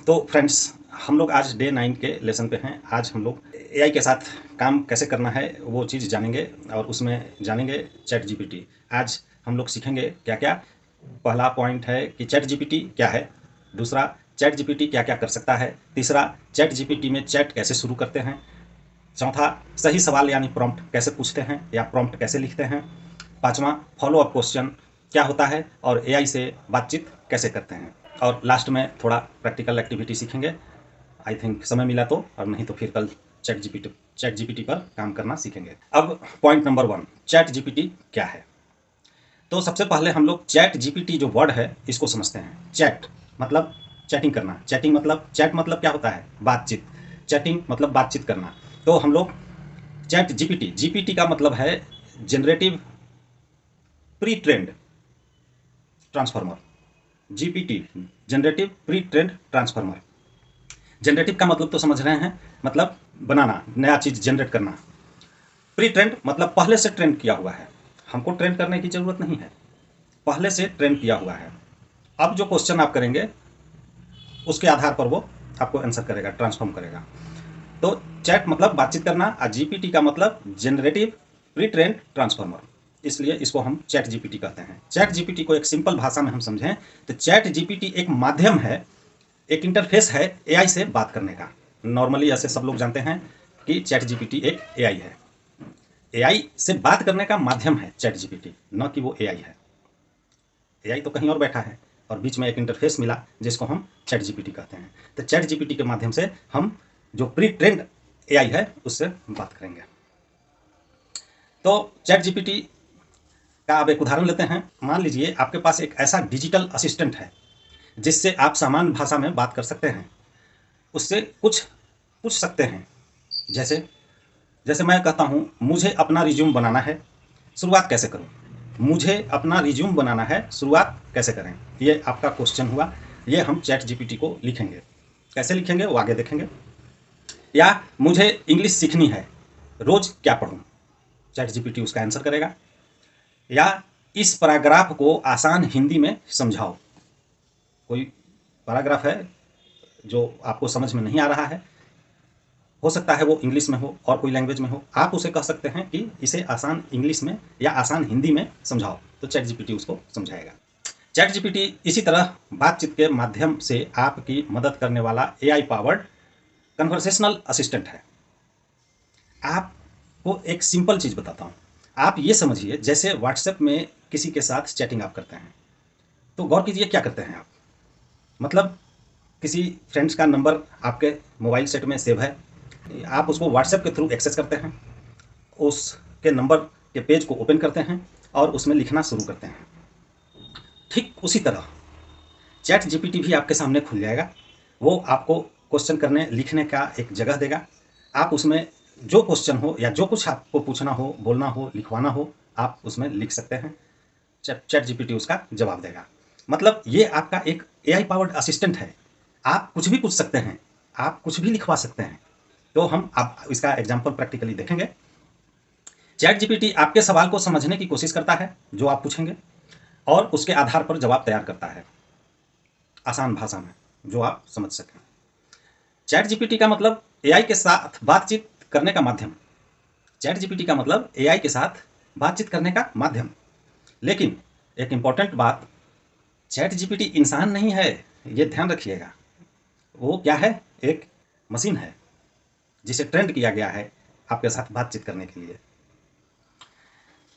तो फ्रेंड्स, हम लोग आज डे 9 के लेसन पे हैं। आज हम लोग एआई के साथ काम कैसे करना है वो चीज़ जानेंगे और उसमें जानेंगे चैट जीपीटी। आज हम लोग सीखेंगे क्या क्या। पहला पॉइंट है कि चैट जीपीटी क्या है। दूसरा, चैट जीपीटी क्या क्या कर सकता है। तीसरा, चैट जीपीटी में चैट कैसे शुरू करते हैं। चौथा, सही सवाल यानी प्रॉम्प्ट कैसे पूछते हैं या प्रॉम्प्ट कैसे लिखते हैं। पांचवा, फॉलो अप क्वेश्चन क्या होता है और एआई से बातचीत कैसे करते हैं। और लास्ट में थोड़ा प्रैक्टिकल एक्टिविटी सीखेंगे। आई थिंक समय मिला तो, और नहीं तो फिर कल चैट जीपीटी पर काम करना सीखेंगे। अब पॉइंट नंबर 1, चैट जीपीटी क्या है। तो सबसे पहले हम लोग चैट जीपीटी जो वर्ड है इसको समझते हैं। चैट मतलब चैटिंग करना। चैटिंग मतलब चैट मतलब क्या होता है, बातचीत। चैटिंग मतलब बातचीत करना। तो हम लोग चैट जीपीटी, जीपीटी का मतलब है generative pre trend transformer. GPT generative pre trend transformer. Generative का मतलब तो समझ रहे हैं, मतलब बनाना, नया चीज जनरेट करना। प्री ट्रेंड मतलब पहले से ट्रेंड किया हुआ है, हमको ट्रेंड करने की जरूरत नहीं है, पहले से ट्रेंड किया हुआ है। अब जो क्वेश्चन आप करेंगे उसके आधार पर वो आपको आंसर करेगा, ट्रांसफॉर्म करेगा। तो चैट मतलब बातचीत करना और जीपीटी का मतलब जनरेटिव प्री ट्रेंड ट्रांसफॉर्मर, इसलिए इसको हम चैट जीपीटी कहते हैं। चैट जीपीटी को एक सिंपल भाषा में हम समझें तो चैट जीपीटी एक माध्यम है, एक इंटरफेस है एआई से बात करने का। नॉर्मली ऐसे सब लोग जानते हैं कि चैट जीपीटी एक एआई है। एआई से बात करने का माध्यम है चैट जीपीटी, न कि वो एआई है। एआई तो कहीं और बैठा है और बीच में एक इंटरफेस मिला जिसको हम चैट जीपीटी कहते हैं। तो चैट जीपीटी के माध्यम से हम जो प्री ट्रेंड एआई है उससे बात करेंगे। तो चैट जीपीटी का आप एक उदाहरण लेते हैं। मान लीजिए आपके पास एक ऐसा डिजिटल असिस्टेंट है जिससे आप सामान्य भाषा में बात कर सकते हैं, उससे कुछ पूछ सकते हैं। जैसे जैसे मैं कहता हूँ मुझे अपना रिज्यूम बनाना है, शुरुआत कैसे करूँ। मुझे अपना रिज्यूम बनाना है, शुरुआत कैसे करें, ये आपका क्वेश्चन हुआ। ये हम चैट जीपीटी को लिखेंगे। कैसे लिखेंगे वो आगे देखेंगे। या मुझे इंग्लिश सीखनी है, रोज क्या पढ़ूँ, चैट जीपीटी उसका आंसर करेगा। या इस पैराग्राफ को आसान हिंदी में समझाओ। कोई पैराग्राफ है जो आपको समझ में नहीं आ रहा है, हो सकता है वो इंग्लिश में हो और कोई लैंग्वेज में हो, आप उसे कह सकते हैं कि इसे आसान इंग्लिश में या आसान हिंदी में समझाओ, तो चैट जीपीटी उसको समझाएगा। चैट जीपीटी इसी तरह बातचीत के माध्यम से आपकी मदद करने वाला एआई पावर्ड कन्वर्सेशनल असिस्टेंट है। आपको एक सिंपल चीज़ बताता हूँ। आप ये समझिए जैसे व्हाट्सएप में किसी के साथ चैटिंग आप करते हैं, तो गौर कीजिए क्या करते हैं आप। मतलब किसी फ्रेंड्स का नंबर आपके मोबाइल सेट में सेव है, आप उसको व्हाट्सएप के थ्रू एक्सेस करते हैं, उसके नंबर के पेज को ओपन करते हैं और उसमें लिखना शुरू करते हैं। ठीक उसी तरह चैट जीपीटी भी आपके सामने खुल जाएगा। वो आपको क्वेश्चन करने लिखने का एक जगह देगा। आप उसमें जो क्वेश्चन हो या जो कुछ आपको पूछना हो, बोलना हो, लिखवाना हो, आप उसमें लिख सकते हैं। चैट जीपीटी उसका जवाब देगा। मतलब ये आपका एक एआई पावर्ड असिस्टेंट है। आप कुछ भी पूछ सकते हैं, आप कुछ भी लिखवा सकते हैं। तो हम अब इसका एग्जाम्पल प्रैक्टिकली देखेंगे। चैट जीपीटी आपके सवाल को समझने की कोशिश करता है जो आप पूछेंगे, और उसके आधार पर जवाब तैयार करता है आसान भाषा में जो आप समझ सकें। चैट जीपीटी का मतलब एआई के साथ बातचीत करने का माध्यम। चैट जीपीटी का मतलब एआई के साथ बातचीत करने का माध्यम। लेकिन एक इंपॉर्टेंट बात, चैट जीपीटी इंसान नहीं है, ये ध्यान रखिएगा। वो क्या है, एक मशीन है जिसे ट्रेंड किया गया है आपके साथ बातचीत करने के लिए।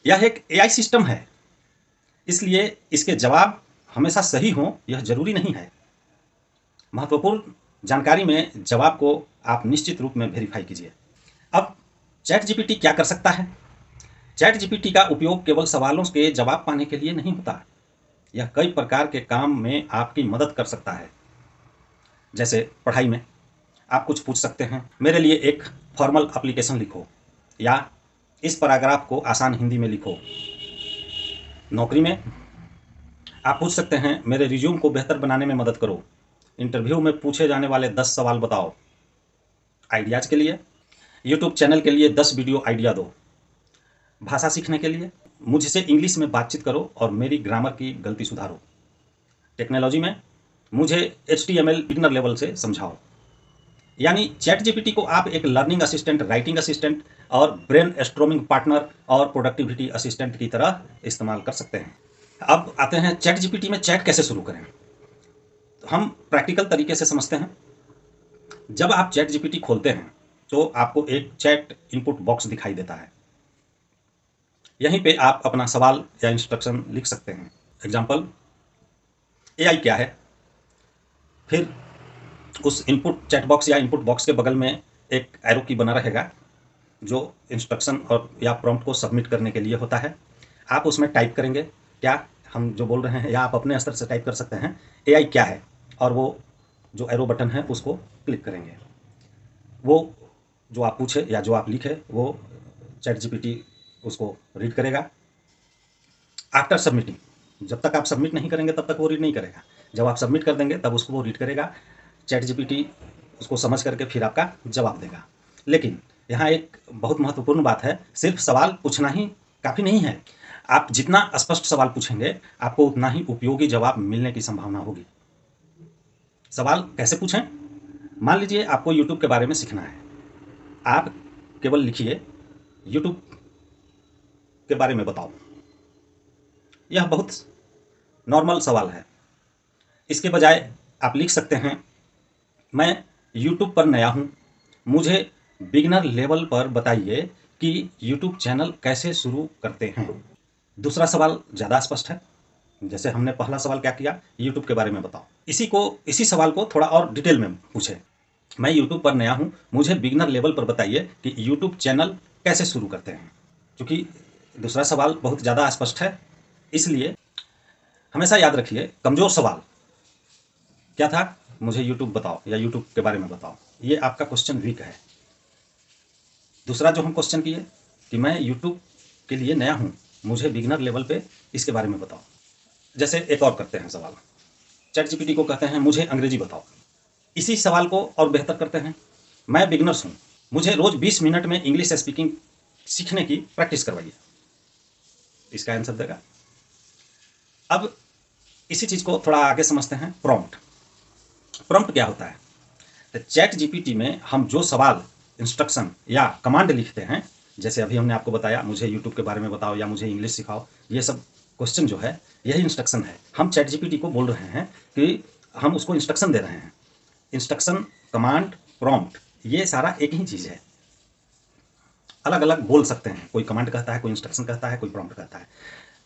यह एक एआई सिस्टम है, इसलिए इसके जवाब हमेशा सही हों यह जरूरी नहीं है। महत्वपूर्ण जानकारी में जवाब को आप निश्चित रूप में वेरीफाई कीजिए। अब चैट जीपीटी क्या कर सकता है। चैट जीपीटी का उपयोग केवल सवालों के जवाब पाने के लिए नहीं होता, यह कई प्रकार के काम में आपकी मदद कर सकता है। जैसे पढ़ाई में आप कुछ पूछ सकते हैं, मेरे लिए एक फॉर्मल एप्लीकेशन लिखो, या इस पैराग्राफ को आसान हिंदी में लिखो। नौकरी में आप पूछ सकते हैं, मेरे रिज्यूम को बेहतर बनाने में मदद करो। इंटरव्यू में पूछे जाने वाले 10 सवाल बताओ। आइडियाज़ के लिए यूट्यूब चैनल के लिए 10 वीडियो आइडिया दो। भाषा सीखने के लिए मुझसे इंग्लिश में बातचीत करो और मेरी ग्रामर की गलती सुधारो। टेक्नोलॉजी में मुझे HTML बिगिनर लेवल से समझाओ। यानी चैट जीपीटी को आप एक लर्निंग असिस्टेंट, राइटिंग असिस्टेंट और ब्रेन स्ट्रोमिंग पार्टनर और प्रोडक्टिविटी असिस्टेंट की तरह इस्तेमाल कर सकते हैं। अब आते हैं चैट जीपीटी में चैट कैसे शुरू करें। तो हम प्रैक्टिकल तरीके से समझते हैं। जब आप चैट जीपीटी खोलते हैं तो आपको एक चैट इनपुट बॉक्स दिखाई देता है। यहीं पे आप अपना सवाल या इंस्ट्रक्शन लिख सकते हैं। एग्जाम्पल, एआई क्या है। फिर उस इनपुट चैट बॉक्स या इनपुट बॉक्स के बगल में एक एरो की बना रहेगा जो इंस्ट्रक्शन और या प्रॉम्प्ट को सबमिट करने के लिए होता है। आप उसमें टाइप करेंगे क्या हम जो बोल रहे हैं, या आप अपने स्तर से टाइप कर सकते हैं एआई क्या है, और वो जो एरो बटन है उसको क्लिक करेंगे। वो जो आप पूछे या जो आप लिखे वो चैट जीपीटी उसको रीड करेगा। आफ्टर सबमिटिंग, जब तक आप सबमिट नहीं करेंगे तब तक वो रीड नहीं करेगा। जब आप सबमिट कर देंगे तब उसको वो रीड करेगा। चैट जीपीटी उसको समझ करके फिर आपका जवाब देगा। लेकिन यहाँ एक बहुत महत्वपूर्ण बात है, सिर्फ सवाल पूछना ही काफ़ी नहीं है। आप जितना स्पष्ट सवाल पूछेंगे आपको उतना ही उपयोगी जवाब मिलने की संभावना होगी। सवाल कैसे पूछें? मान लीजिए आपको यूट्यूब के बारे में सीखना है। आप केवल लिखिए यूट्यूब के बारे में बताओ। यह बहुत नॉर्मल सवाल है। इसके बजाय आप लिख सकते हैं मैं यूट्यूब पर नया हूँ, मुझे बिगिनर लेवल पर बताइए कि यूट्यूब चैनल कैसे शुरू करते हैं। दूसरा सवाल ज़्यादा स्पष्ट है। जैसे हमने पहला सवाल क्या किया, यूट्यूब के बारे में बताओ। इसी सवाल को थोड़ा और डिटेल में पूछे, मैं यूट्यूब पर नया हूँ, मुझे बिगिनर लेवल पर बताइए कि यूट्यूब चैनल कैसे शुरू करते हैं। क्योंकि दूसरा सवाल बहुत ज़्यादा स्पष्ट है, इसलिए हमेशा याद रखिए कमज़ोर सवाल क्या था, मुझे यूट्यूब बताओ या यूट्यूब के बारे में बताओ, ये आपका क्वेश्चन वीक है। दूसरा जो हम क्वेश्चन किए कि मैं यूट्यूब के लिए नया हूँ, मुझे बिगिनर लेवल पे इसके बारे में बताओ। जैसे एक और करते हैं सवाल, चैट जीपीटी को कहते हैं मुझे अंग्रेजी बताओ। इसी सवाल को और बेहतर करते हैं, मैं बिगिनर्स हूँ, मुझे रोज़ 20 मिनट में इंग्लिश स्पीकिंग सीखने की प्रैक्टिस करवाइए। इसका आंसर देगा। अब इसी चीज़ को थोड़ा आगे समझते हैं, प्रॉम्प्ट। प्रॉम्प्ट क्या होता है? तो चैट जीपीटी में हम जो सवाल, इंस्ट्रक्शन या कमांड लिखते हैं, जैसे अभी हमने आपको बताया मुझे यूट्यूब के बारे में बताओ या मुझे इंग्लिश सिखाओ, ये सब क्वेश्चन जो है यही इंस्ट्रक्शन है। हम चैट जीपीटी को बोल रहे हैं कि हम उसको इंस्ट्रक्शन दे रहे हैं। इंस्ट्रक्शन, कमांड, प्रॉम्प्ट, ये सारा एक ही चीज़ है। अलग अलग बोल सकते हैं, कोई कमांड कहता है, कोई इंस्ट्रक्शन कहता है, कोई प्रॉम्प्ट कहता है।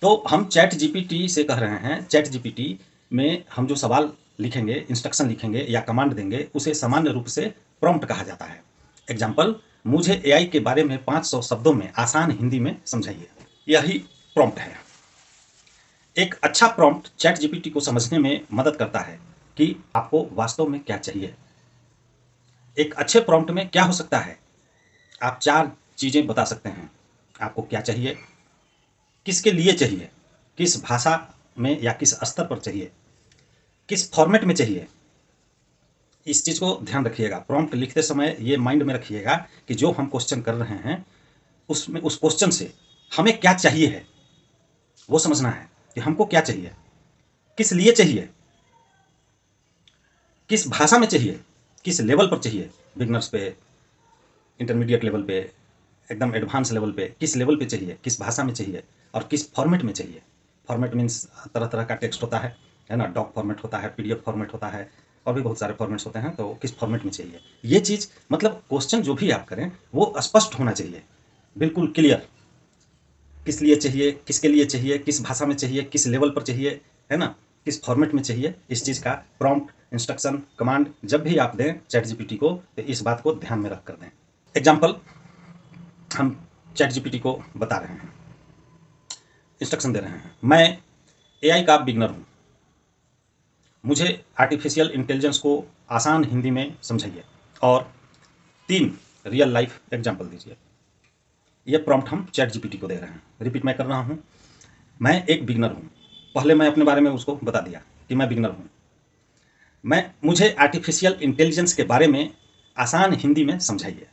तो हम चैट जीपीटी से कह रहे हैं, चैट जीपीटी में हम जो सवाल लिखेंगे, इंस्ट्रक्शन लिखेंगे या कमांड देंगे, उसे सामान्य रूप से प्रॉम्प्ट कहा जाता है। एग्जाम्पल, मुझे एआई के बारे में 500 शब्दों में आसान हिंदी में समझाइए। यही प्रॉम्प्ट है। एक अच्छा प्रॉम्प्ट चैट जीपीटी को समझने में मदद करता है कि आपको वास्तव में क्या चाहिए। एक अच्छे प्रॉम्प्ट में क्या हो सकता है? आप 4 चीज़ें बता सकते हैं। आपको क्या चाहिए, किसके लिए चाहिए, किस भाषा में या किस स्तर पर चाहिए, किस फॉर्मेट में चाहिए। इस चीज़ को ध्यान रखिएगा। प्रॉम्प्ट लिखते समय ये माइंड में रखिएगा कि जो हम क्वेश्चन कर रहे हैं उसमें, उस क्वेश्चन से हमें क्या चाहिए है, वो समझना है कि हमको क्या चाहिए, किस लिए चाहिए, किस भाषा में चाहिए, किस लेवल पर चाहिए, बिगनर्स पे, इंटरमीडिएट लेवल पे, एकदम एडवांस लेवल पे, किस लेवल पे चाहिए, किस भाषा में चाहिए और किस फॉर्मेट में चाहिए। फॉर्मेट मीन्स तरह तरह का टेक्स्ट होता है ना, डॉक फॉर्मेट होता है, पीडीएफ फॉर्मेट होता है, और भी बहुत सारे फॉर्मेट्स होते हैं। तो किस फॉर्मेट में चाहिए, ये चीज़ मतलब क्वेश्चन जो भी आप करें वो स्पष्ट होना चाहिए, बिल्कुल क्लियर। किस लिए चाहिए, किसके लिए चाहिए, किस भाषा में चाहिए, किस लेवल पर चाहिए, है ना, किस फॉर्मेट में चाहिए। इस चीज़ का प्रॉम्प्ट, इंस्ट्रक्शन, कमांड जब भी आप दें चैट जीपीटी को, तो इस बात को ध्यान में रख कर दें। एग्जाम्पल, हम चैट जीपीटी को बता रहे हैं, इंस्ट्रक्शन दे रहे हैं, मैं एआई का बिगनर हूँ, मुझे आर्टिफिशियल इंटेलिजेंस को आसान हिंदी में समझाइए और 3 रियल लाइफ एग्जाम्पल दीजिए। ये प्रॉम्प्ट हम चैट जीपीटी को दे रहे हैं। रिपीट मैं कर रहा हूँ, मैं एक बिगनर हूँ। पहले मैं अपने बारे में उसको बता दिया कि मैं बिगनर हूँ। मुझे आर्टिफिशियल इंटेलिजेंस के बारे में आसान हिंदी में समझाइए।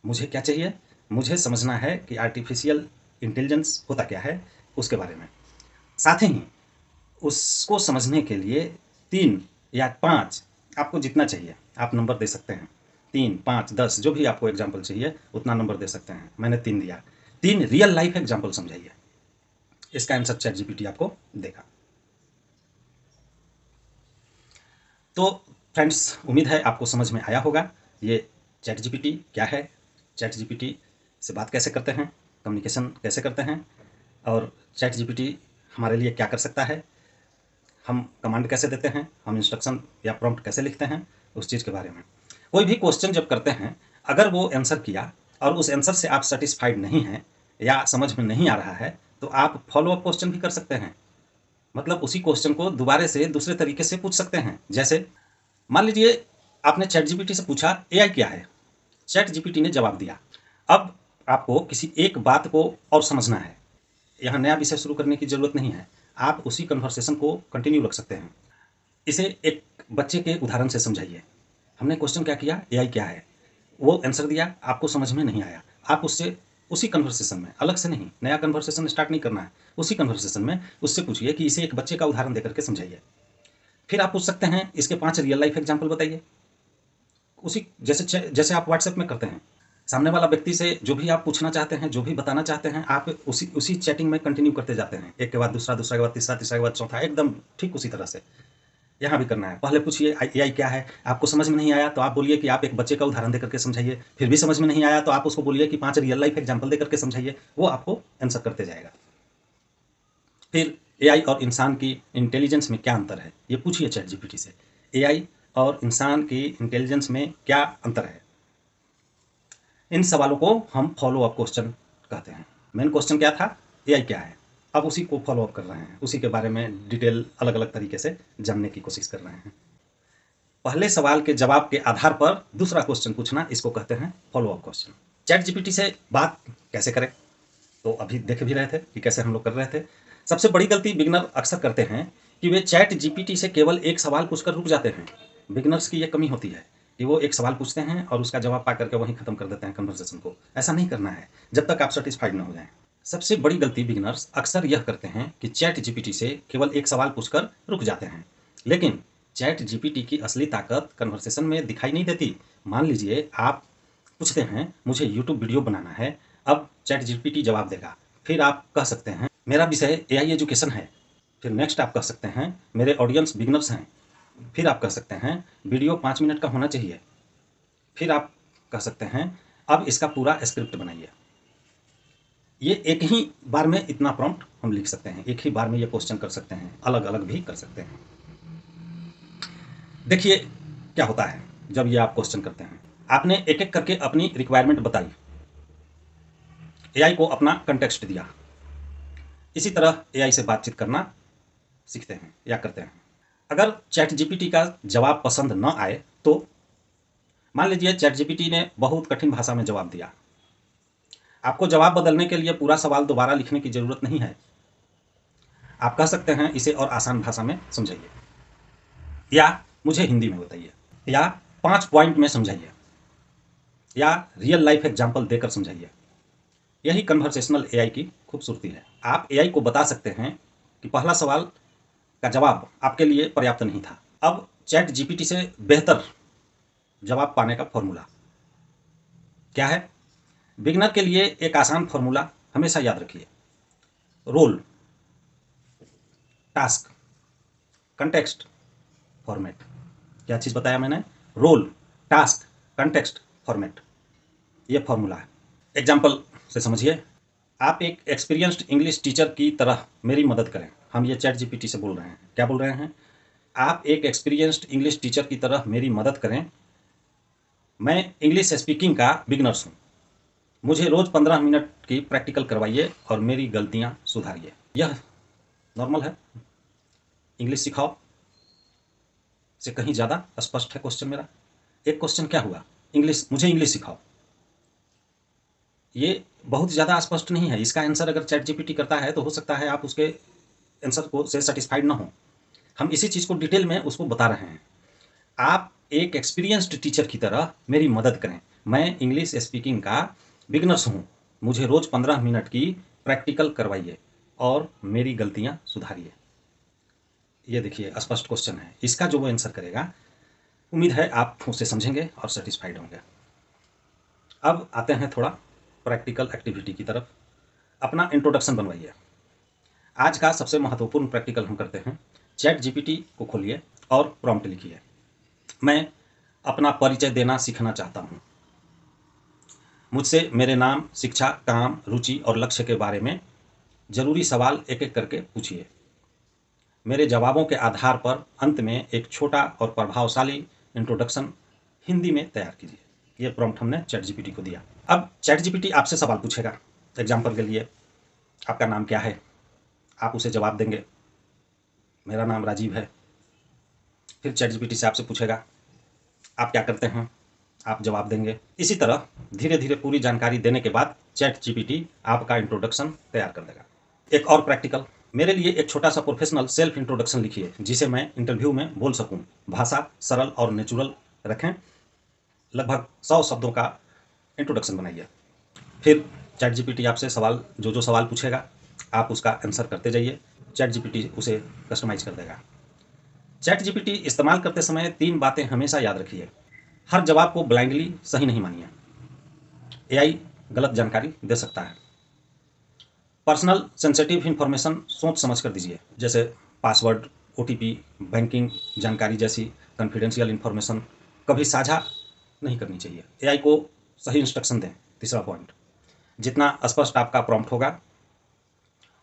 मुझे क्या चाहिए, मुझे समझना है कि आर्टिफिशियल इंटेलिजेंस होता क्या है, उसके बारे में। साथ ही उसको समझने के लिए 3 या 5, आपको जितना चाहिए आप नंबर दे सकते हैं। 3, 5, 10 जो भी आपको एग्जाम्पल चाहिए उतना नंबर दे सकते हैं। मैंने 3 दिया। 3 रियल लाइफ एग्जाम्पल समझाइए। इसका आंसर चैट जीपीटी आपको देगा। तो फ्रेंड्स, उम्मीद है आपको समझ में आया होगा ये चैट जीपीटी क्या है, चैट जीपीटी से बात कैसे करते हैं, कम्युनिकेशन कैसे करते हैं, और चैट जीपीटी हमारे लिए क्या कर सकता है, हम कमांड कैसे देते हैं, हम इंस्ट्रक्शन या प्रॉम्प्ट कैसे लिखते हैं, उस चीज़ के बारे में। कोई भी क्वेश्चन जब करते हैं, अगर वो आंसर किया और उस आंसर से आप सेटिस्फाइड नहीं हैं या समझ में नहीं आ रहा है, तो आप फॉलो अप क्वेश्चन भी कर सकते हैं। मतलब उसी क्वेश्चन को दोबारा से दूसरे तरीके से पूछ सकते हैं। जैसे मान लीजिए आपने चैट जीपीटी से पूछा एआई क्या है, चैट जीपीटी ने जवाब दिया। अब आपको किसी एक बात को और समझना है, यहाँ नया विषय शुरू करने की ज़रूरत नहीं है, आप उसी कन्वर्सेशन को कंटिन्यू रख सकते हैं। इसे एक बच्चे के उदाहरण से समझाइए। हमने क्वेश्चन क्या किया, एआई क्या है, वो आंसर दिया, आपको समझ में नहीं आया, आप उससे उसी कन्वर्सेशन में, अलग से नहीं, नया कन्वर्सेशन स्टार्ट नहीं करना है, उसी कन्वर्सेशन में उससे पूछिए कि इसे एक बच्चे का उदाहरण देकर के समझाइए। फिर आप पूछ सकते हैं इसके 5 रियल लाइफ एग्जाम्पल बताइए। उसी जैसे आप व्हाट्सएप में करते हैं, सामने वाला व्यक्ति से जो भी आप पूछना चाहते हैं, जो भी बताना चाहते हैं, आप उसी चैटिंग में कंटिन्यू करते जाते हैं, एक के बाद दूसरा, दूसरा के बाद तीसरा, तीसरा के बाद चौथा, एकदम ठीक उसी तरह से यहाँ भी करना है। पहले पूछिए एआई क्या है, आपको समझ में नहीं आया तो आप बोलिए कि आप एक बच्चे का उदाहरण देकर के समझाइए। फिर भी समझ में नहीं आया तो आप उसको बोलिए कि 5 रियल लाइफ एग्जाम्पल देकर के समझाइए, वो आपको आंसर करते जाएगा। फिर एआई और इंसान की इंटेलिजेंस में क्या अंतर है, ये पूछिए चैट जीपीटी से। एआई और इंसान की इंटेलिजेंस में क्या अंतर है, इन सवालों को हम फॉलो अप क्वेश्चन कहते हैं। मेन क्वेश्चन क्या था, एआई क्या है, अब उसी को फॉलो अप कर रहे हैं, उसी के बारे में डिटेल अलग अलग तरीके से जानने की कोशिश कर रहे हैं। पहले सवाल के जवाब के आधार पर दूसरा क्वेश्चन पूछना, इसको कहते हैं follow up question. Chat GPT से बात कैसे करें, तो अभी देख भी रहे थे कि कैसे हम लोग कर रहे थे। सबसे बड़ी गलती बिगिनर अक्सर करते हैं कि वे चैट जीपीटी से केवल एक सवाल पूछकर रुक जाते हैं। बिगिनर्स की ये कमी होती है कि वो एक सवाल पूछते हैं और उसका जवाब पा करके वहीं खत्म कर देते हैं कन्वर्सेशन को। ऐसा नहीं करना है जब तक आप सेटिस्फाइड न हो जाएं। सबसे बड़ी गलती बिगिनर्स अक्सर यह करते हैं कि चैट जीपीटी से केवल एक सवाल पूछकर रुक जाते हैं, लेकिन चैट जीपीटी की असली ताकत कन्वर्सेशन में दिखाई नहीं देती। मान लीजिए आप पूछते हैं मुझे यूट्यूब वीडियो बनाना है, अब चैट जीपीटी जवाब देगा। फिर आप कह सकते हैं मेरा विषय एआई एजुकेशन है। फिर नेक्स्ट आप कह सकते हैं मेरे ऑडियंस बिगिनर्स हैं। फिर आप कह सकते हैं वीडियो 5 मिनट का होना चाहिए। फिर आप कह सकते हैं अब इसका पूरा स्क्रिप्ट बनाइए। ये एक ही बार में इतना प्रॉम्प्ट हम लिख सकते हैं, एक ही बार में ये क्वेश्चन कर सकते हैं, अलग अलग भी कर सकते हैं। देखिए क्या होता है जब ये आप क्वेश्चन करते हैं, आपने एक एक करके अपनी रिक्वायरमेंट बताई, एआई को अपना कंटेक्स्ट दिया। इसी तरह एआई से बातचीत करना सीखते हैं या करते हैं। अगर चैट जीपीटी का जवाब पसंद न आए तो मान लीजिए चैट जीपीटी ने बहुत कठिन भाषा में जवाब दिया। आपको जवाब बदलने के लिए पूरा सवाल दोबारा लिखने की ज़रूरत नहीं है। आप कह सकते हैं इसे और आसान भाषा में समझाइए, या मुझे हिंदी में बताइए, या 5 पॉइंट में समझाइए, या रियल लाइफ एग्जाम्पल देकर समझाइए। यही कन्वर्सेशनल एआई की खूबसूरती है। आप एआई को बता सकते हैं कि पहला सवाल का जवाब आपके लिए पर्याप्त नहीं था। अब चैट जीपीटी से बेहतर जवाब पाने का फॉर्मूला क्या है? बिगिनर के लिए एक आसान फॉर्मूला हमेशा याद रखिए। Role, task, context, format. क्या चीज़ बताया मैंने? रोल, टास्क, कंटेक्स्ट, फॉर्मेट, ये फॉर्मूला है। एग्जाम्पल से समझिए। आप एक एक्सपीरियंस्ड इंग्लिश टीचर की तरह मेरी मदद करें। हम ये चैट जीपीटी से बोल रहे हैं। क्या बोल रहे हैं? आप एक एक्सपीरियंस्ड इंग्लिश टीचर की तरह मेरी मदद करें। मैं इंग्लिश स्पीकिंग का बिगनर्स हूँ। मुझे रोज़ 15 मिनट की प्रैक्टिकल करवाइए और मेरी गलतियाँ सुधारिए। यह नॉर्मल है। इंग्लिश सिखाओ से कहीं ज़्यादा स्पष्ट है क्वेश्चन मेरा। एक क्वेश्चन क्या हुआ? मुझे इंग्लिश सिखाओ। ये बहुत ज़्यादा स्पष्ट नहीं है। इसका आंसर अगर चैट जीपीटी करता है तो हो सकता है आप उसके आंसर को से सेटिस्फाइड ना हो। हम इसी चीज़ को डिटेल में उसको बता रहे हैं। आप एक एक्सपीरियंस्ड टीचर की तरह मेरी मदद करें। मैं इंग्लिश स्पीकिंग का बिगनर्स हूँ। मुझे रोज़ 15 मिनट की प्रैक्टिकल करवाइए और मेरी गलतियाँ सुधारिए। ये देखिए स्पष्ट क्वेश्चन है, इसका जो वो आंसर करेगा उम्मीद है आप उसे समझेंगे और सेटिस्फाइड होंगे। अब आते हैं थोड़ा प्रैक्टिकल एक्टिविटी की तरफ। अपना इंट्रोडक्शन बनवाइए। आज का सबसे महत्वपूर्ण प्रैक्टिकल हम करते हैं। चैट जीपीटी को खोलिए और प्रॉम्प्ट लिखिए, मैं अपना परिचय देना सीखना चाहता हूँ। मुझसे मेरे नाम, शिक्षा, काम, रुचि और लक्ष्य के बारे में जरूरी सवाल एक एक करके पूछिए। मेरे जवाबों के आधार पर अंत में एक छोटा और प्रभावशाली इंट्रोडक्शन हिंदी में तैयार कीजिए। ये प्रॉम्प्ट हमने चैट जीपीटी को दिया। अब चैट जीपीटी आपसे सवाल पूछेगा। एग्जाम्पल के लिए, आपका नाम क्या है? आप उसे जवाब देंगे, मेरा नाम राजीव है। फिर चैट जीपीटी से आपसे पूछेगा, आप क्या करते हैं? आप जवाब देंगे। इसी तरह धीरे धीरे पूरी जानकारी देने के बाद चैट जीपीटी आपका इंट्रोडक्शन तैयार कर देगा। एक और प्रैक्टिकल, मेरे लिए एक छोटा सा प्रोफेशनल सेल्फ इंट्रोडक्शन लिखिए जिसे मैं इंटरव्यू में बोल सकूं। भाषा सरल और नेचुरल रखें। लगभग 100 शब्दों का इंट्रोडक्शन बनाइए। फिर चैट जीपीटी आपसे सवाल जो सवाल पूछेगा आप उसका आंसर करते जाइए। चैट जीपीटी उसे कस्टमाइज कर देगा। चैट जीपीटी इस्तेमाल करते समय 3 बातें हमेशा याद रखिए। हर जवाब को ब्लाइंडली सही नहीं मानिए, एआई गलत जानकारी दे सकता है। पर्सनल सेंसिटिव इन्फॉर्मेशन सोच समझ कर दीजिए, जैसे पासवर्ड, ओटीपी, बैंकिंग जानकारी जैसी कॉन्फिडेंशियल इन्फॉर्मेशन कभी साझा नहीं करनी चाहिए। एआई को सही इंस्ट्रक्शन दें। तीसरा पॉइंट, जितना स्पष्ट आपका प्रॉम्प्ट होगा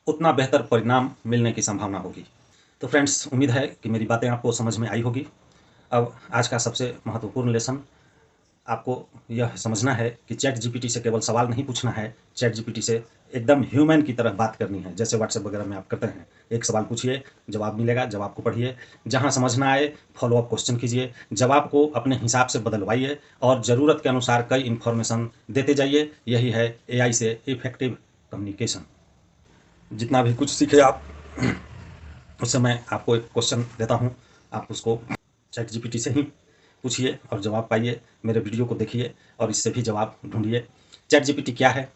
उतना बेहतर परिणाम मिलने की संभावना होगी। तो फ्रेंड्स, उम्मीद है कि मेरी बातें आपको समझ में आई होगी। अब आज का सबसे महत्वपूर्ण लेसन आपको यह समझना है कि चैट जीपीटी से केवल सवाल नहीं पूछना है, चैट जीपीटी से एकदम ह्यूमन की तरह बात करनी है, जैसे व्हाट्सएप वगैरह में आप करते हैं। एक सवाल पूछिए, जवाब मिलेगा, जवाब को पढ़िए, जहां समझ ना आए फॉलोअप क्वेश्चन कीजिए, जवाब को अपने हिसाब से बदलवाइए और ज़रूरत के अनुसार कई इन्फॉर्मेशन देते जाइए। यही है एआई से इफेक्टिव कम्युनिकेशन। जितना भी कुछ सीखे आप, उससे मैं आपको एक क्वेश्चन देता हूँ, आप उसको चैट जीपीटी से ही पूछिए और जवाब पाइए। मेरे वीडियो को देखिए और इससे भी जवाब ढूंढिए। चैट जीपीटी क्या है?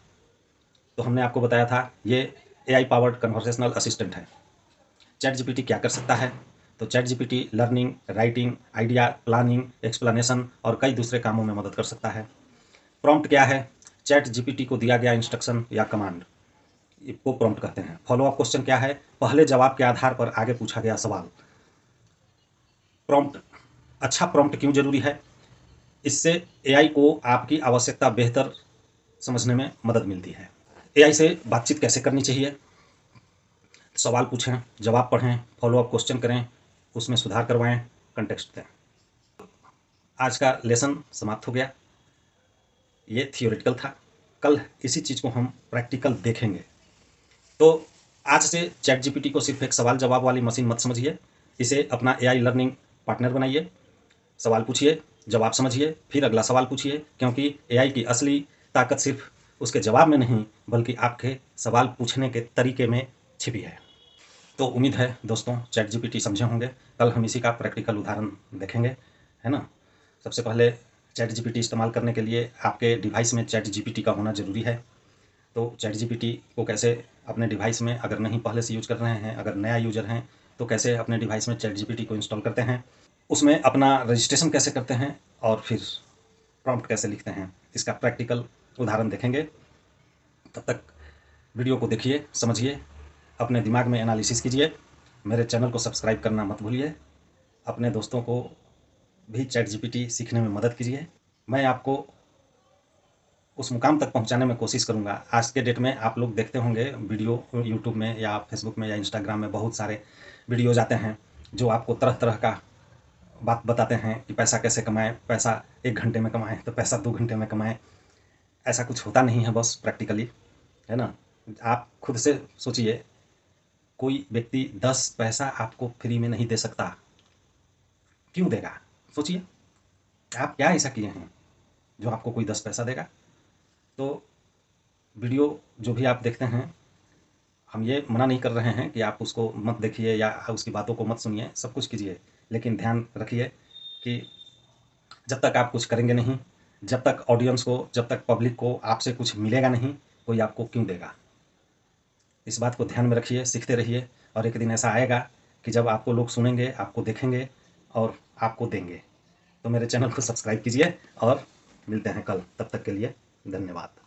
तो हमने आपको बताया था, ये एआई पावर्ड कन्वर्सेशनल असिस्टेंट है। चैट जीपीटी क्या कर सकता है? तो chat GPT learning, writing, idea, planning, explanation और कई दूसरे कामों में मदद कर सकता है। प्रॉम्प्ट क्या है? चैट जीपीटी को दिया गया इंस्ट्रक्शन या कमांड को प्रॉम्प्ट कहते हैं। फॉलोअप क्वेश्चन क्या है? पहले जवाब के आधार पर आगे पूछा गया सवाल। प्रॉम्प्ट, अच्छा प्रॉम्प्ट क्यों जरूरी है? इससे एआई को आपकी आवश्यकता बेहतर समझने में मदद मिलती है। एआई से बातचीत कैसे करनी चाहिए? सवाल पूछें, जवाब पढ़ें, फॉलोअप क्वेश्चन करें, उसमें सुधार करवाएं, कंटेक्स्ट दें। आज का लेसन समाप्त हो गया। ये थियोरेटिकल था, कल इसी चीज़ को हम प्रैक्टिकल देखेंगे। तो आज से चैट जीपीटी को सिर्फ एक सवाल जवाब वाली मशीन मत समझिए, इसे अपना एआई लर्निंग पार्टनर बनाइए। सवाल पूछिए, जवाब समझिए, फिर अगला सवाल पूछिए, क्योंकि एआई की असली ताकत सिर्फ उसके जवाब में नहीं बल्कि आपके सवाल पूछने के तरीके में छिपी है। तो उम्मीद है दोस्तों चैट जीपीटी समझे होंगे। कल हम इसी का प्रैक्टिकल उदाहरण देखेंगे, है ना। सबसे पहले चैट जीपीटी इस्तेमाल करने के लिए आपके डिवाइस में चैट जीपीटी का होना ज़रूरी है। तो चैट जीपीटी को कैसे अपने डिवाइस में, अगर नहीं पहले से यूज कर रहे हैं, अगर नया यूजर हैं, तो कैसे अपने डिवाइस में चैट जीपीटी को इंस्टॉल करते हैं, उसमें अपना रजिस्ट्रेशन कैसे करते हैं और फिर प्रॉम्प्ट कैसे लिखते हैं, इसका प्रैक्टिकल उदाहरण देखेंगे। तब तक वीडियो को देखिए, समझिए, अपने दिमाग में एनालिसिस कीजिए। मेरे चैनल को सब्सक्राइब करना मत भूलिए। अपने दोस्तों को भी चैट जीपीटी सीखने में मदद कीजिए। मैं आपको उस मुकाम तक पहुंचाने में कोशिश करूंगा। आज के डेट में आप लोग देखते होंगे वीडियो यूट्यूब में या फेसबुक में या इंस्टाग्राम में बहुत सारे वीडियोज आते हैं जो आपको तरह तरह का बात बताते हैं कि पैसा कैसे कमाएं, पैसा 1 घंटे में कमाएं तो पैसा 2 घंटे में कमाएं। ऐसा कुछ होता नहीं है बस प्रैक्टिकली, है ना। आप खुद से सोचिए, कोई व्यक्ति 10 पैसा आपको फ्री में नहीं दे सकता, क्यों देगा? सोचिए, आप क्या ऐसा किए हैं जो आपको कोई 10 पैसा देगा? तो वीडियो जो भी आप देखते हैं, हम ये मना नहीं कर रहे हैं कि आप उसको मत देखिए या उसकी बातों को मत सुनिए, सब कुछ कीजिए, लेकिन ध्यान रखिए कि जब तक आप कुछ करेंगे नहीं, जब तक ऑडियंस को, जब तक पब्लिक को आपसे कुछ मिलेगा नहीं, कोई आपको क्यों देगा? इस बात को ध्यान में रखिए, सीखते रहिए और एक दिन ऐसा आएगा कि जब आपको लोग सुनेंगे, आपको देखेंगे और आपको देंगे। तो मेरे चैनल को सब्सक्राइब कीजिए और मिलते हैं कल, तब तक के लिए धन्यवाद।